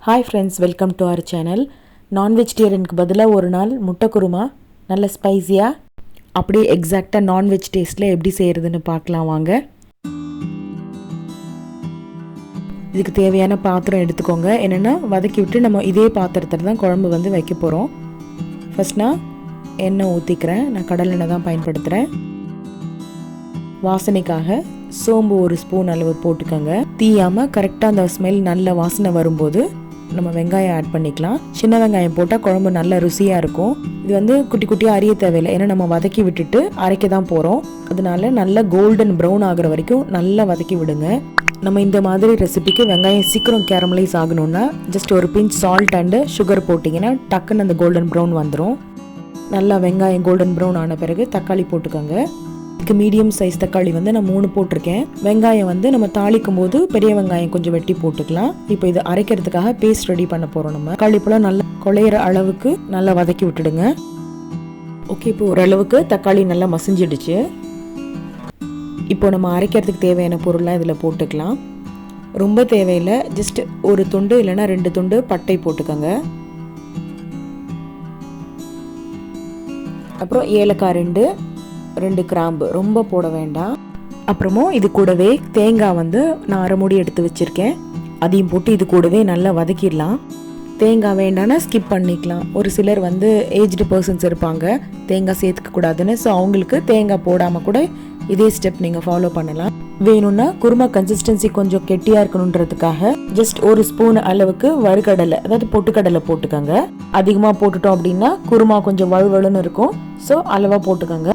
Hi friends, welcome to our channel. Non-vegetarianக்கு பதிலா ஒரு நாள் முட்டை குருமா நல்ல ஸ்பைசியா அப்படியே எக்ஸாக்ட்டா non-veg டேஸ்ட்ல எப்படி செய்யறதுன்னு பார்க்கலாம் வாங்க. இதுக்கு தேவையான பாத்திரம் எடுத்துக்கோங்க. என்னன்னா வதக்கி விட்டு நம்ம இதே பாத்திரத்துல தான் குழம்பு வந்து வைக்க போறோம். ஃபர்ஸ்ட் நான் எண்ணெய் ஊத்திக்கிறேன். நான் கடலை எண்ணெய் தான் பயன்படுத்துறேன். வாசனைக்காக சோம்பு ஒரு ஸ்பூன் அளவு போட்டுக்கோங்க. தீயாம கரெக்டா அந்த ஸ்மெல் நல்ல வாசனை வரும்போது நம்ம வெங்காயம் ஆட் பண்ணிக்கலாம். சின்ன வெங்காயம் போட்டால் குழம்பு நல்ல ருசியாக இருக்கும். இது வந்து குட்டி குட்டியாக அரிய தேவையில்லை, ஏன்னா நம்ம வதக்கி விட்டுட்டு அரைக்க தான் போகிறோம். அதனால நல்ல கோல்டன் ப்ரௌன் ஆகிற வரைக்கும் நல்லா வதக்கி விடுங்க. நம்ம இந்த மாதிரி ரெசிபிக்கு வெங்காயம் சீக்கிரம் கேரமலைஸ் ஆகணும்னா ஜஸ்ட் ஒரு பிஞ்ச் சால்ட் அண்டு சுகர் போட்டிங்கன்னா டக்குன்னு அந்த கோல்டன் ப்ரௌன் வந்துடும். நல்லா வெங்காயம் கோல்டன் ப்ரௌன் ஆன பிறகு தக்காளி போட்டுக்கோங்க. மீடியம் சைஸ் தக்காளி வந்து நான் 3 போட்டிருக்கேன். வெங்காயம் வந்து நம்ம தாளிக்கும் போது பெரிய வெங்காயம் கொஞ்சம் வெட்டி போட்டுக்கலாம். இப்போ இது அரைக்கிறதுக்காக பேஸ்ட் ரெடி பண்ண போறோம். நம்ம தக்காளி பழம் நல்லா குழையிற அளவுக்கு நல்லா வதக்கி விட்டுடுங்க. ஓகே, இப்போ ஓரளவுக்கு தக்காளி நல்லா மசிஞ்சிடுச்சு. இப்போ நம்ம அரைக்கிறதுக்கு தேவையான பொருள்லாம் இதில் போட்டுக்கலாம். ரொம்ப தேவையில்லை, ஜஸ்ட் ஒரு துண்டு இல்லைன்னா 2 துண்டு பட்டை போட்டுக்கோங்க. அப்புறம் ஏலக்காய் 2 கிராம்பு, ரொம்ப போட வேண்டாம். அப்புறமும் இது கூடவே தேங்காய் வந்து நான் 1/2 மூடி எடுத்து வச்சிருக்கேன். அதையும் போட்டு இது கூடவே நல்லா வதக்கிடலாம். தேங்காய் வேண்டாம்னா ஸ்கிப் பண்ணிக்கலாம். ஒரு சிலர் வந்து ஏஜ்டு பர்சன்ஸ் இருப்பாங்க, தேங்காய் சேர்த்துக்க கூடாதுன்னு. ஸோ அவங்களுக்கு தேங்காய் போடாமல் கூட இதே ஸ்டெப் நீங்கள் ஃபாலோ பண்ணலாம். வேணும்னா குருமா கன்சிஸ்டன்சி கொஞ்சம் கெட்டியாக இருக்கணுன்றதுக்காக ஜஸ்ட் 1 ஸ்பூன் அளவுக்கு வறுக்கடலை, அதாவது பொட்டுக்கடலை போட்டுக்கோங்க. அதிகமாக போட்டுட்டோம் அப்படின்னா குருமா கொஞ்சம் வழுவழுன்னு இருக்கும். ஸோ அளவாக போட்டுக்கோங்க.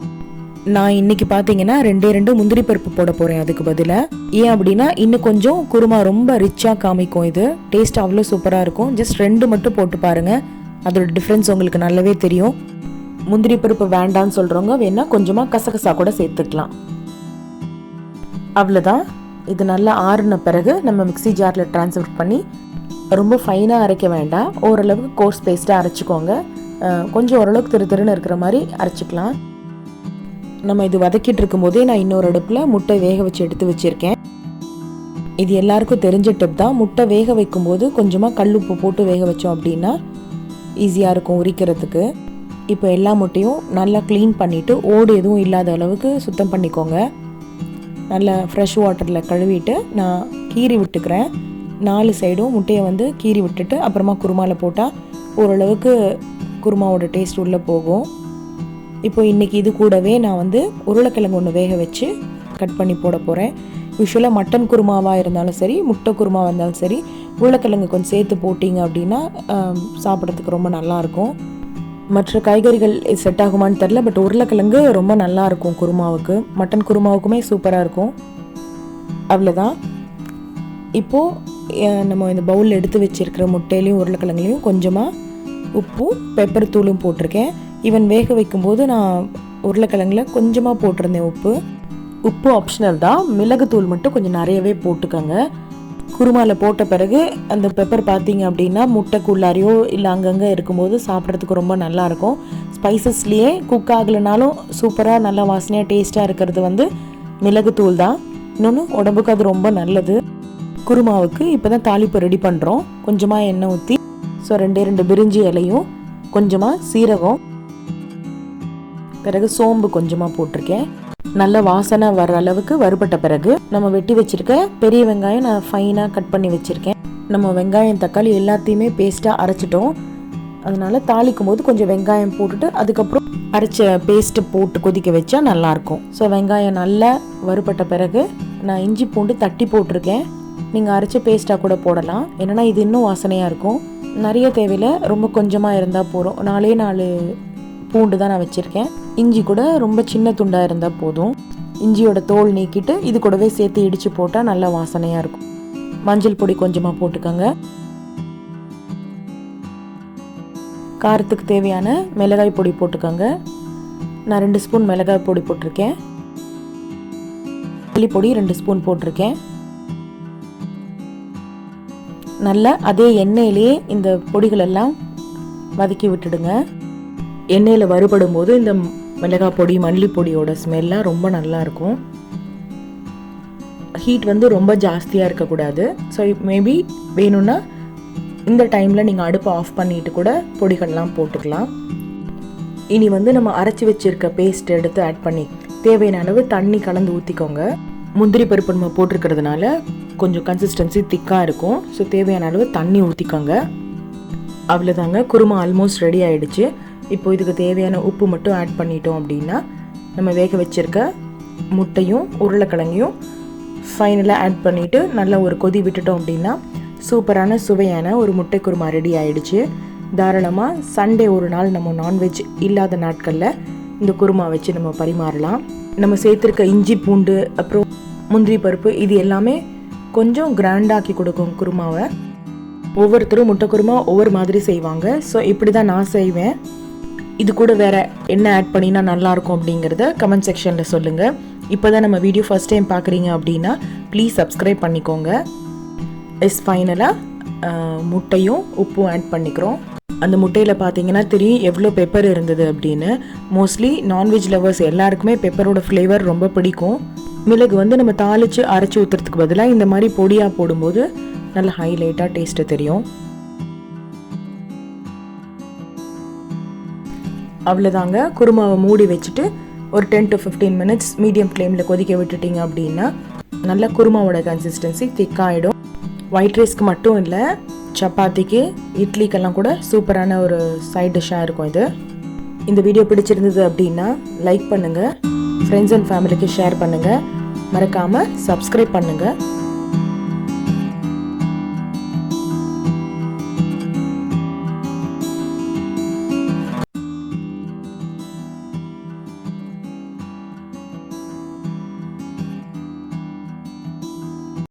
நான் இன்னைக்கு பார்த்தீங்கன்னா 2 முந்திரி பருப்பு போட போகிறேன் அதுக்கு பதிலாக. ஏன் அப்படின்னா இன்னும் கொஞ்சம் குருமா ரொம்ப ரிச்சாக காமிக்கும். இது டேஸ்ட் அவ்வளோ சூப்பராக இருக்கும். ஜஸ்ட் 2 மட்டும் போட்டு பாருங்கள், அதோட டிஃப்ரென்ஸ் உங்களுக்கு நல்லாவே தெரியும். முந்திரி பருப்பு வேண்டான்னு சொல்கிறவங்க வேணால் கொஞ்சமாக கசகசா கூட சேர்த்துக்கலாம். அவ்வளோதான். இது நல்லா ஆறுன பிறகு நம்ம மிக்ஸி ஜாரில் ட்ரான்ஸ்ஃபர் பண்ணி, ரொம்ப ஃபைனாக அரைக்க வேண்டாம், ஓரளவுக்கு கோர்ஸ் பேஸ்ட்டாக அரைச்சிக்கோங்க. கொஞ்சம் ஓரளவுக்கு திருன்னு இருக்கிற மாதிரி அரைச்சிக்கலாம். நம்ம இது வதக்கிட்டு இருக்கும் போதே நான் இன்னொரு அடுப்பில் முட்டை வேக வச்சு எடுத்து வச்சுருக்கேன். இது எல்லாருக்கும் தெரிஞ்ச டிப் தான். முட்டை வேக வைக்கும்போது கொஞ்சமாக கல் உப்பு போட்டு வேக வச்சோம் அப்படின்னா ஈஸியாக இருக்கும் உரிக்கிறதுக்கு. இப்போ எல்லா முட்டையும் நல்லா க்ளீன் பண்ணிவிட்டு ஓடு எதுவும் இல்லாத அளவுக்கு சுத்தம் பண்ணிக்கோங்க. நல்லா ஃப்ரெஷ் வாட்டரில் கழுவிட்டு நான் கீறி விட்டுக்கிறேன். 4 சைடும் முட்டையை வந்து கீறி விட்டுட்டு அப்புறமா குருமாவில் போட்டால் ஓரளவுக்கு குருமாவோட டேஸ்ட் உள்ளே போகும். இப்போ இன்றைக்கி இது கூடவே நான் வந்து உருளைக்கிழங்கு ஒன்று வேக வச்சு கட் பண்ணி போட போகிறேன். யூஸ்வலாக மட்டன் குருமாவாக இருந்தாலும் சரி, முட்டை குருமாவாக இருந்தாலும் சரி, உருளைக்கிழங்கு கொஞ்சம் சேர்த்து போட்டிங்க அப்படின்னா சாப்பிட்றதுக்கு ரொம்ப நல்லாயிருக்கும். மற்ற காய்கறிகள் செட் ஆகுமான்னு தெரில, பட் உருளைக்கிழங்கு ரொம்ப நல்லாயிருக்கும் குருமாவுக்கு. மட்டன் குருமாவுக்குமே சூப்பராக இருக்கும். அவ்வளோதான். இப்போது நம்ம இந்த பவுலில் எடுத்து வச்சுருக்கிற முட்டையிலையும் உருளைக்கிழங்குலையும் கொஞ்சமாக உப்பும் பெப்பர் தூளும் போட்டிருக்கேன். ஈவன் வேக வைக்கும்போது நான் உருளைக்கிழங்குல கொஞ்சமாக போட்டிருந்தேன். உப்பு ஆப்ஷனல் தான், மிளகுத்தூள் மட்டும் கொஞ்சம் நிறையவே போட்டுக்கோங்க. குருமாவில் போட்ட பிறகு அந்த பெப்பர் பார்த்தீங்க அப்படின்னா முட்டைக்குள்ளாரையோ இல்லை அங்கங்கே இருக்கும்போது சாப்பிட்றதுக்கு ரொம்ப நல்லாயிருக்கும். ஸ்பைசஸ்லேயே குக் ஆகலைனாலும் சூப்பராக நல்லா வாசனையாக டேஸ்ட்டாக இருக்கிறது வந்து மிளகுத்தூள் தான். இன்னொன்று உடம்புக்கு அது ரொம்ப நல்லது. குருமாவுக்கு இப்போ தான் தாளிப்பு ரெடி பண்ணுறோம். கொஞ்சமாக எண்ணெய் ஊற்றி, ஸோ 2 பிரிஞ்சி இலையும் கொஞ்சமாக சீரகம், பிறகு சோம்பு கொஞ்சமாக போட்டிருக்கேன். நல்ல வாசனை வர அளவுக்கு வறுபட்ட பிறகு நம்ம வெட்டி வச்சிருக்க பெரிய வெங்காயம் நான் ஃபைனாக கட் பண்ணி வச்சுருக்கேன். நம்ம வெங்காயம் தக்காளி எல்லாத்தையுமே பேஸ்ட்டாக அரைச்சிட்டோம். அதனால தாளிக்கும் போது கொஞ்சம் வெங்காயம் போட்டுட்டு அதுக்கப்புறம் அரைச்ச பேஸ்ட்டு போட்டு கொதிக்க வச்சா நல்லாயிருக்கும். ஸோ வெங்காயம் நல்லா வறுபட்ட பிறகு நான் இஞ்சி பூண்டு தட்டி போட்டிருக்கேன். நீங்கள் அரைச்ச பேஸ்ட்டாக கூட போடலாம், என்னென்னா இது இன்னும் வாசனையாக இருக்கும். நிறைய தேவையில்லை, ரொம்ப கொஞ்சமாக இருந்தால் போதும். 4 பூண்டு தான் நான் வச்சுருக்கேன். இஞ்சி கூட ரொம்ப சின்ன துண்டாக இருந்தால் போதும். இஞ்சியோட தோல் நீக்கிட்டு இது கூடவே சேர்த்து இடித்து போட்டால் நல்லா வாசனையாக இருக்கும். மஞ்சள் பொடி கொஞ்சமாக போட்டுக்கோங்க. காரத்துக்கு தேவையான மிளகாய் பொடி போட்டுக்கோங்க. நான் 2 ஸ்பூன் மிளகாய் பொடி போட்டிருக்கேன். மல்லிப்பொடி 2 ஸ்பூன் போட்டிருக்கேன். நல்லா அதே எண்ணெயிலேயே இந்த பொடிகளெல்லாம் வதக்கி விட்டுடுங்க. எண்ணெயில் வறுபடும் போது இந்த மிளகாய் பொடி மல்லிப்பொடியோட ஸ்மெல்லாம் ரொம்ப நல்லாயிருக்கும். ஹீட் வந்து ரொம்ப ஜாஸ்தியாக இருக்கக்கூடாது. ஸோ மேபி வேணும்னா இந்த டைமில் நீங்கள் அடுப்பை ஆஃப் பண்ணிவிட்டு கூட பொடிகள்லாம் போட்டுக்கலாம். இனி நம்ம அரைச்சி வச்சுருக்க பேஸ்ட் எடுத்து ஆட் பண்ணி தேவையான அளவு தண்ணி கலந்து ஊற்றிக்கோங்க. முந்திரி பருப்பு நம்ம போட்டிருக்கிறதுனால கொஞ்சம் கன்சிஸ்டன்சி திக்காக இருக்கும். ஸோ தேவையான அளவு தண்ணி ஊற்றிக்கோங்க. அவ்வளோதாங்க, குருமா ஆல்மோஸ்ட் ரெடி ஆகிடுச்சு. இப்போ இதுக்கு தேவையான உப்பு மட்டும் ஆட் பண்ணிட்டோம் அப்படின்னா நம்ம வேக வச்சுருக்க முட்டையும் உருளைக்கிழங்கையும் ஃபைனலாக ஆட் பண்ணிவிட்டு நல்லா ஒரு கொதி விட்டுட்டோம் அப்படின்னா சூப்பரான சுவையான ஒரு முட்டை குருமா ரெடி ஆகிடுச்சு. தாராளமாக சண்டே ஒரு நாள் நம்ம நான்வெஜ் இல்லாத நாட்களில் இந்த குருமா வச்சு நம்ம பரிமாறலாம். நம்ம சேர்த்துருக்க இஞ்சி பூண்டு அப்புறம் முந்திரி பருப்பு இது எல்லாமே கொஞ்சம் கிராண்டாக்கி கொடுக்கும் குருமாவை. ஒவ்வொருத்தரும் முட்டை குருமா ஒவ்வொரு மாதிரி செய்வாங்க. ஸோ இப்படி தான் நான் செய்வேன். இது கூட வேறு என்ன ஆட் பண்ணினா நல்லாயிருக்கும் அப்படிங்கிறத கமெண்ட் செக்ஷனில் சொல்லுங்கள். இப்போ தான் நம்ம வீடியோ ஃபஸ்ட் டைம் பார்க்குறீங்க அப்படின்னா ப்ளீஸ் சப்ஸ்கிரைப் பண்ணிக்கோங்க. ஃபைனலாக முட்டையும் உப்பும் ஆட் பண்ணிக்கிறோம். அந்த முட்டையில் பார்த்தீங்கன்னா தெரியும் எவ்வளோ பெப்பர் இருந்தது அப்படின்னு. மோஸ்ட்லி நான்வெஜ் லவர்ஸ் எல்லாருக்குமே பெப்பரோட ஃப்ளேவர் ரொம்ப பிடிக்கும். மிளகு நம்ம தாளித்து அரைச்சி ஊற்றுறதுக்கு பதிலாக இந்த மாதிரி பொடியாக போடும்போது நல்ல ஹைலைட்டாக டேஸ்ட்டு தெரியும். அவ்வளோதாங்க, குருமாவை மூடி வச்சுட்டு ஒரு 10 to 15 minutes மீடியம் ஃப்ளேமில் கொதிக்க விட்டுட்டிங்க அப்படின்னா நல்லா குருமாவோட கன்சிஸ்டன்சி திக்காகிடும். ஒயிட் ரைஸ்க்கு மட்டும் இல்லை, சப்பாத்திக்கு இட்லிக்கெல்லாம் கூட சூப்பரான ஒரு சைட் டிஷ்ஷாக இருக்கும் இது. இந்த வீடியோ பிடிச்சிருந்தது அப்படின்னா லைக் பண்ணுங்கள், ஃப்ரெண்ட்ஸ் அண்ட் ஃபேமிலிக்கு ஷேர் பண்ணுங்கள், மறக்காமல் சப்ஸ்கிரைப் பண்ணுங்கள்.